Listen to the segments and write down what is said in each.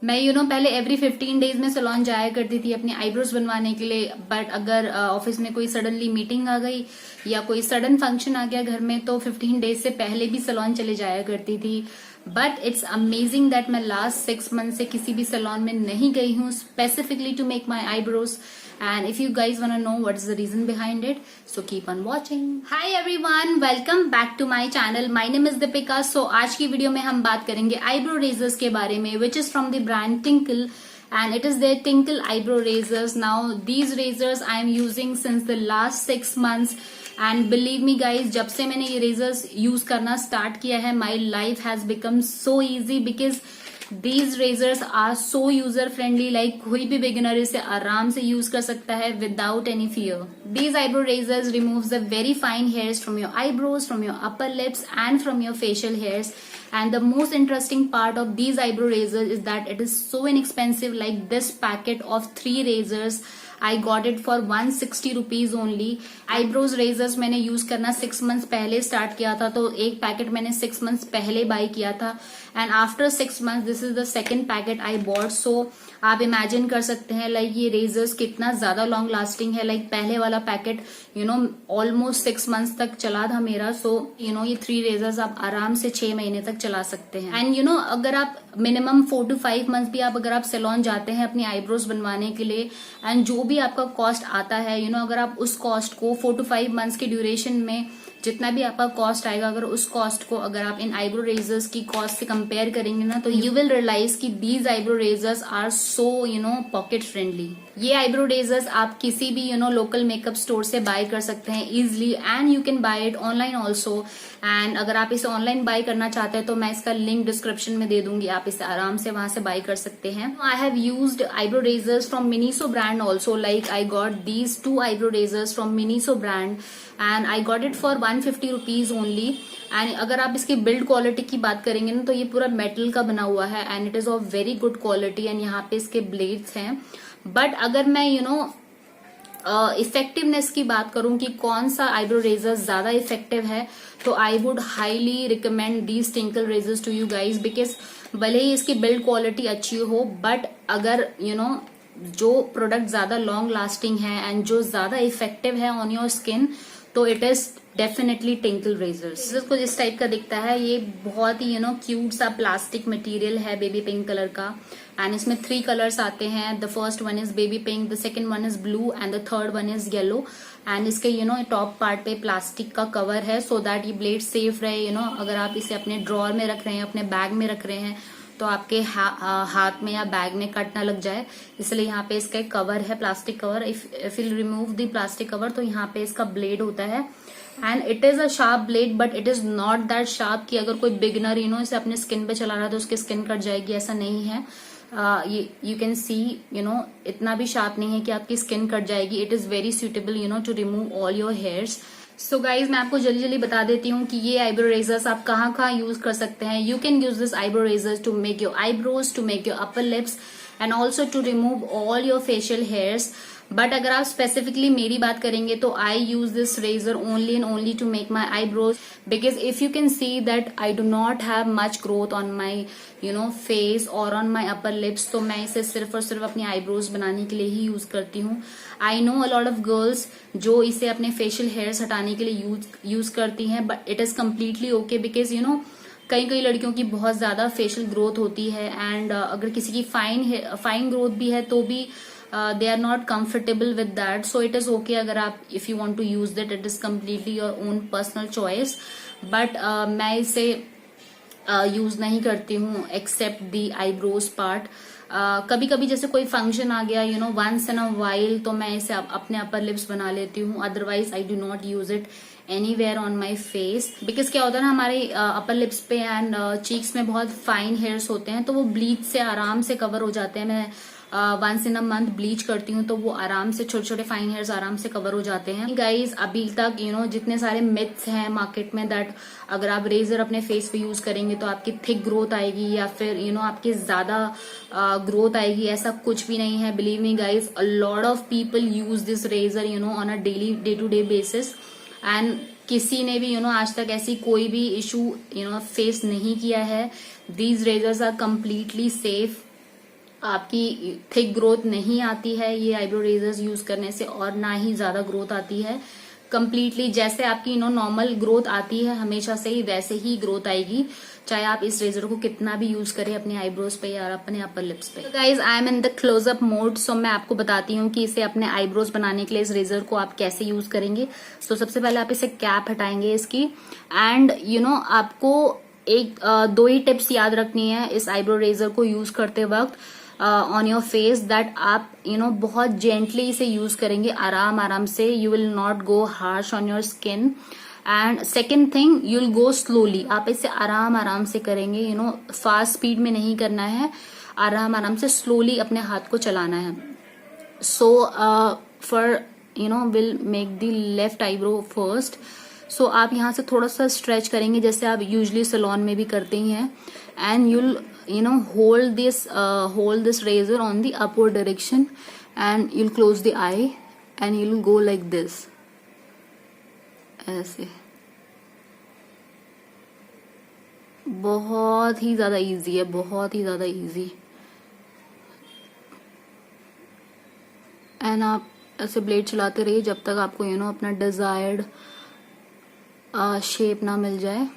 मैं पहले every 15 days में सैलून जाया करती थी अपनी आईब्रोज बनवाने के लिए। बट अगर ऑफिस में कोई सडनली मीटिंग आ गई या कोई सडन फंक्शन आ गया घर में, तो 15 डेज से पहले भी सैलून चले जाया करती थी। बट इट्स अमेजिंग दैट मैं लास्ट 6 मंथ से किसी भी सैलून में नहीं गई हूँ specifically to make my eyebrows. And if you guys want to know what is the reason behind it, so keep on watching. Hi everyone, welcome back to my channel. My name is Deepika. So आज की video में हम बात करेंगे eyebrow razors के बारे में, which is from the brand Tinkle, and it is their Tinkle eyebrow razors. Now these razors I am using since the last 6 months. And believe me guys, जब से मैंने ये razors use करना start किया है, my life has become so easy because These razors are so user friendly, like कोई भी beginner इसे आराम से use कर सकता है without any fear. These eyebrow razors removes the very fine hairs from your eyebrows, from your upper lips and from your facial hairs. And the most interesting part of these eyebrow razors is that it is so inexpensive. Like this packet of 3 razors, I got it for 160 rupees only. Eyebrows razors मैंने use करना 6 months पहले start किया था, तो एक packet मैंने 6 months पहले buy किया था। And after 6 months this is the second packet I bought. So आप इमेजिन कर सकते हैं लाइक ये रेजर्स कितना ज्यादा लॉन्ग लास्टिंग है। लाइक पहले वाला पैकेट ऑलमोस्ट 6 months तक चला था मेरा। सो ये 3 रेजर्स आप आराम से 6 महीने तक चला सकते हैं। एंड अगर आप मिनिमम 4 to 5 months भी अगर आप सैलून जाते हैं अपनी आईब्रोज बनवाने के लिए, एंड जो भी आपका कॉस्ट आता है अगर आप उस कॉस्ट को 4 to 5 months के ड्यूरेशन में जितना भी आपका कॉस्ट आएगा, अगर उस कॉस्ट को अगर आप इन आईब्रो रेजर्स की कॉस्ट से कंपेयर करेंगे ना, तो यू विल रियलाइज कि these eyebrow razors are so pocket friendly. ये आईब्रो रेजर्स आप किसी भी लोकल मेकअप स्टोर से बाय कर सकते हैं easily, and you can buy it online also. And अगर आप इसे ऑनलाइन बाय करना चाहते हैं तो मैं इसका लिंक डिस्क्रिप्शन में दे दूंगी, आप इसे आराम से वहां से बाय कर सकते हैं। I have used eyebrow razors from Miniso brand also. Like I got these 2 eyebrow razors from Miniso brand and I got it for 150 rupees only. And अगर आप इसकी बिल्ड क्वालिटी की बात करेंगे ना, तो ये पूरा मेटल का बना हुआ है and it is of very good quality. And यहाँ पे इसके ब्लेड्स हैं। बट अगर मैं इफेक्टिवनेस की बात करूं कि कौन सा आईब्रो रेजर ज्यादा इफेक्टिव है, तो I would highly recommend these Tinkle razors to you guys. Because भले ही इसकी बिल्ड क्वालिटी अच्छी हो, बट अगर जो प्रोडक्ट ज्यादा लॉन्ग लास्टिंग है एंड जो ज्यादा इफेक्टिव है ऑन योर स्किन, तो it is definitely Tinkle razors. कुछ इस टाइप का दिखता है। ये बहुत ही क्यूट सा प्लास्टिक मटेरियल है बेबी पिंक कलर का, एंड इसमें 3 कलर्स आते हैं। The first one is baby pink, the second one is blue and the third one is yellow. And इसके टॉप पार्ट पे प्लास्टिक का कवर है सो दैट ये ब्लेड सेफ रहे। अगर आप इसे अपने ड्रॉर में रख रहे हैं, अपने बैग में रख रहे हैं, तो आपके हाथ में या बैग में कट ना लग जाए, इसलिए यहाँ पे इसका एक कवर है, plastic cover. If you remove the plastic cover, तो यहाँ पे इसका ब्लेड होता है and it is a sharp blade, but it is not that sharp कि अगर कोई बिगनर इसे अपने स्किन पे चला रहा है तो उसकी स्किन कट जाएगी, ऐसा नहीं है। यू कैन सी इतना भी शार्प नहीं है कि आपकी स्किन कट जाएगी। It is very suitable to remove all your hairs. So guys मैं आपको जल्दी जल्दी बता देती हूँ कि ये आईब्रो रेजर्स आप कहाँ कहाँ यूज कर सकते हैं। You can use this eyebrow razors to make your eyebrows, to make your upper lips and also to remove all your facial hairs. But अगर आप स्पेसिफिकली मेरी बात करेंगे तो I use this razor only and only to make my eyebrows. Because if you can see that I do not have much growth on my face और on my upper lips, तो मैं इसे सिर्फ और सिर्फ अपनी आईब्रोज बनाने के लिए ही यूज करती हूँ। I know a lot of girls जो इसे अपने फेशियल हेयर्स हटाने के लिए यूज करती हैं, but it is completely okay. Because कई लड़कियों की बहुत ज्यादा फेशियल ग्रोथ होती है, एंड अगर किसी की फाइन ग्रोथ भी है तो भी they are not comfortable with that, so it is okay अगर आप if you want to use that, it is completely your own personal choice. but मैं इसे यूज नहीं करती हूँ एक्सेप्ट दी आईब्रोज पार्ट। कभी कभी जैसे कोई फंक्शन आ गया वंस इन अ वाइल, तो मैं इसे अपने अपर लिप्स बना लेती हूँ। Otherwise I do not use it anywhere on my face. Because क्या होता है ना, हमारे अपर लिप्स पे एंड चीक्स में बहुत फाइन हेयर्स होते हैं, तो वो ब्लीच से आराम से कवर हो जाते हैं। मैं once in a month bleach करती हूँ, तो वो आराम से छोटे छोटे फाइन हेयर्स आराम से कवर हो जाते हैं। गाइज अभी तक जितने सारे मिथ्स हैं मार्केट में दैट अगर आप रेजर अपने फेस पे यूज करेंगे तो आपकी थिक ग्रोथ आएगी या फिर आपकी ज्यादा ग्रोथ आएगी, ऐसा कुछ भी नहीं है। Believe me guys, a lot of people use this razor on a daily day to day basis, and किसी ने भी आज तक ऐसी कोई भी इशू फेस नहीं किया है। These razors are completely safe आपकी थिक ग्रोथ नहीं आती है ये आईब्रो रेजर्स यूज करने से, और ना ही ज्यादा ग्रोथ आती है। कंप्लीटली जैसे आपकी नॉर्मल ग्रोथ आती है हमेशा से ही, वैसे ही ग्रोथ आएगी, चाहे आप इस रेजर को कितना भी यूज करें अपने आईब्रोज पे या अपने अपर लिप्स पे। Guys I am in the close up mode, so मैं आपको बताती हूँ कि इसे अपने आईब्रोज बनाने के लिए इस रेजर को आप कैसे यूज करेंगे। सो सबसे पहले आप इसे कैप हटाएंगे इसकी, एंड आपको दो ही टिप्स याद रखनी है इस आईब्रो रेजर को यूज करते वक्त ऑन योर फेस, दैट आप बहुत जेंटली इसे यूज करेंगे, आराम आराम से, you will not go harsh on your skin. And second thing, you will go slowly, आप इसे आराम आराम से करेंगे, फास्ट स्पीड में नहीं करना है, आराम आराम से स्लोली अपने हाथ को चलाना है। So for will make the left eyebrow first. So आप यहाँ से थोड़ा सा स्ट्रेच करेंगे जैसे आप यूजली सैलून में भी करते ही हैं, and you'll hold this razor on the upward direction, and you'll close the eye and you'll go like this, ऐसे। बहुत ही ज्यादा इजी है, बहुत ही ज्यादा इजी। एंड आप ऐसे ब्लेड चलाते रहिए जब तक आपको अपना डिजायर्ड शेप ना मिल जाए,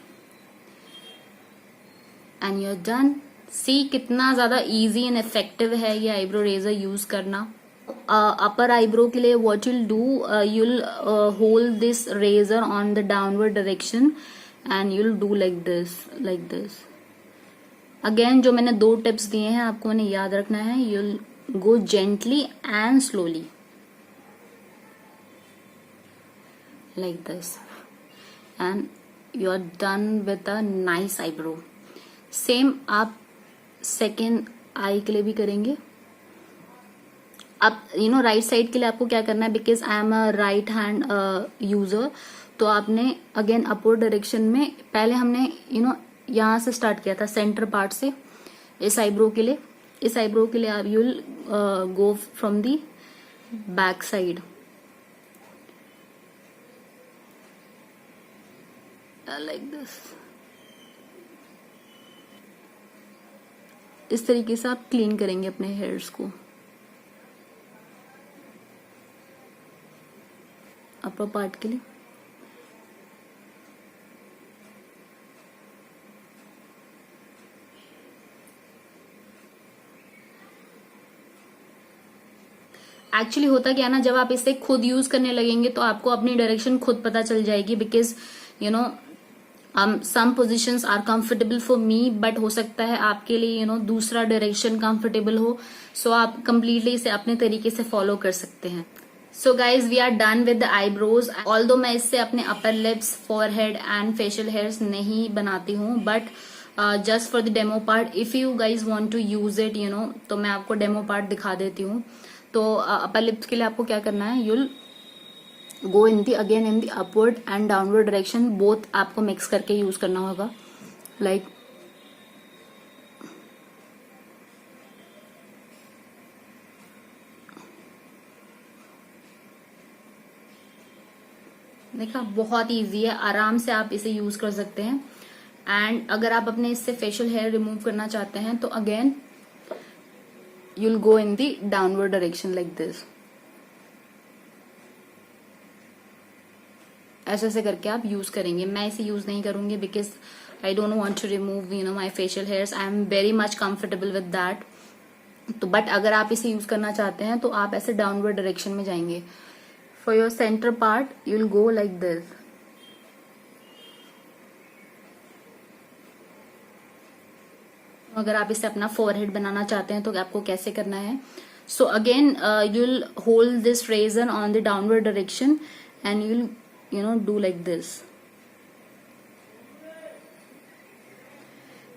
एंड यू आर डन। सी कितना ज्यादा इजी एंड इफेक्टिव है ये आईब्रो रेजर यूज करना। अपर आईब्रो के लिए what you'll do, you'll hold this razor on the downward direction and you'll do like this. Again जो मैंने दो टिप्स दिए हैं आपको मैंने याद रखना है, you'll go gently and slowly like this, and you are done with a nice eyebrow. Same आप सेकेंड आई के लिए भी करेंगे। अब राइट साइड के लिए आपको क्या करना है, because I am a right hand user, तो आपने अगेन अपवर्ड डायरेक्शन में, पहले हमने यहां से स्टार्ट किया था सेंटर पार्ट से इस आईब्रो के लिए। इस आईब्रो के लिए आप you will go from the back side like this. इस तरीके से आप क्लीन करेंगे अपने हेयर्स को अपर पार्ट के लिए। एक्चुअली होता क्या है ना, जब आप इसे खुद यूज करने लगेंगे तो आपको अपनी डायरेक्शन खुद पता चल जाएगी, because some positions are comfortable for me, but हो सकता है आपके लिए दूसरा डायरेक्शन कंफर्टेबल हो, सो आप कंप्लीटली इसे अपने तरीके से फॉलो कर सकते हैं। So guys we are done with the eyebrows. Although मैं इससे अपने upper lips, forehead and facial hairs नहीं बनाती हूँ, but just for the demo part, if you guys want to use it तो मैं आपको डेमो पार्ट दिखा देती हूँ। तो अपर लिप्स के लिए आपको क्या करना है, you'll go in the again in the upward and downward direction, both आपको मिक्स करके यूज करना होगा, लाइक देखा, बहुत इजी है, आराम से आप इसे यूज कर सकते हैं। एंड अगर आप अपने इससे फेशियल हेयर रिमूव करना चाहते हैं तो again you'll go in the downward direction like this, ऐसे ऐसे करके आप यूज करेंगे। मैं इसे यूज नहीं करूंगी because I don't want to remove my facial hairs, I am very much comfortable with that. तो बट अगर आप इसे यूज करना चाहते हैं तो आप ऐसे डाउनवर्ड डायरेक्शन में जाएंगे। For your centre part you will go like this, अगर आप इसे अपना फोरहेड बनाना चाहते हैं तो आपको कैसे करना है। So again you will hold this razor on the downward direction and you will do like this.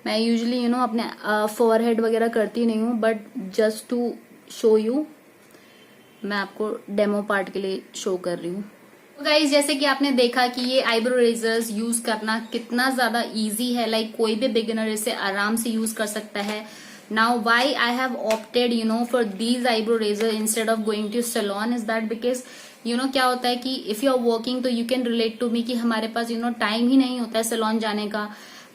मैं यूजुअली अपने फोरहेड वगैरह करती नहीं हूँ, but just to show you मैं आपको डेमो पार्ट के लिए शो कर रही हूँ। तो गाइज जैसे कि आपने देखा कि ये आईब्रो रेजर्स यूज करना कितना ज्यादा इजी है, लाइक कोई भी बिगिनर इसे आराम से यूज कर सकता है। Now why I have opted for these eyebrow razor instead of going to salon is that because क्या होता है कि इफ यू आर वर्किंग तो you can relate to me कि हमारे पास टाइम ही नहीं होता है सैलून जाने का,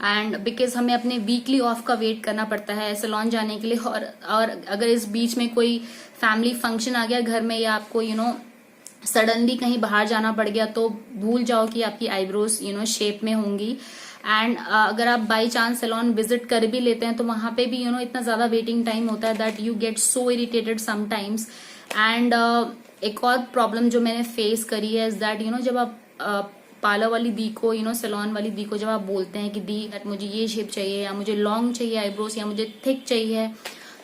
एंड बिकॉज हमें अपने वीकली ऑफ का वेट करना पड़ता है सैलून जाने के लिए, और अगर इस बीच में कोई फैमिली फंक्शन आ गया घर में, या आपको सडनली कहीं बाहर जाना पड़ गया, तो भूल जाओ कि आपकी आईब्रोज शेप में होंगी। एंड अगर आप बाई चांस सैलून विजिट कर भी लेते हैं तो वहां पे भी इतना ज्यादा वेटिंग टाइम होता है that you get so irritated sometimes. And एक और प्रॉब्लम जो मैंने फेस करी है इज दैट जब आप पार्लर वाली दी को सैलून वाली दी को जब आप बोलते हैं कि दी दैट मुझे ये शेप चाहिए, या मुझे लॉन्ग चाहिए आईब्रोज, या मुझे थिक चाहिए,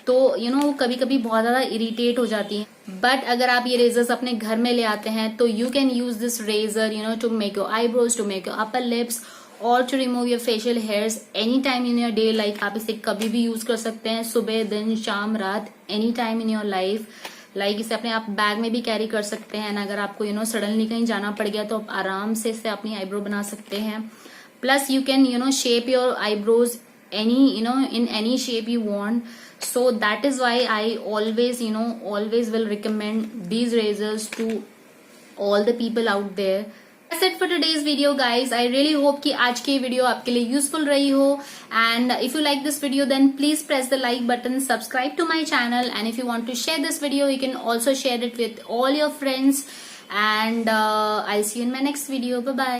तो कभी कभी बहुत ज्यादा इरिटेट हो जाती है। बट अगर आप ये रेजर्स अपने घर में ले आते हैं तो you can use this razor to make your eyebrows, to make your upper lips, और to remove your facial hairs any time in your day. Like आप इसे कभी भी यूज कर सकते हैं, सुबह, दिन, शाम, रात, any time in your life. Like इसे अपने आप बैग में भी कैरी कर सकते हैं, अगर आपको सडनली कहीं जाना पड़ गया तो आप आराम से इससे अपनी आईब्रो बना सकते हैं। Plus you can shape your eyebrows any in any shape you want. So that is why I always will recommend these razors to all the people out there. That's it for today's video guys. I really hope कि आज की video आपके लिए useful रही हो, and if you like this video then please press the like button, subscribe to my channel, and if you want to share this video you can also share it with all your friends, and I'll see you in my next video. Bye bye.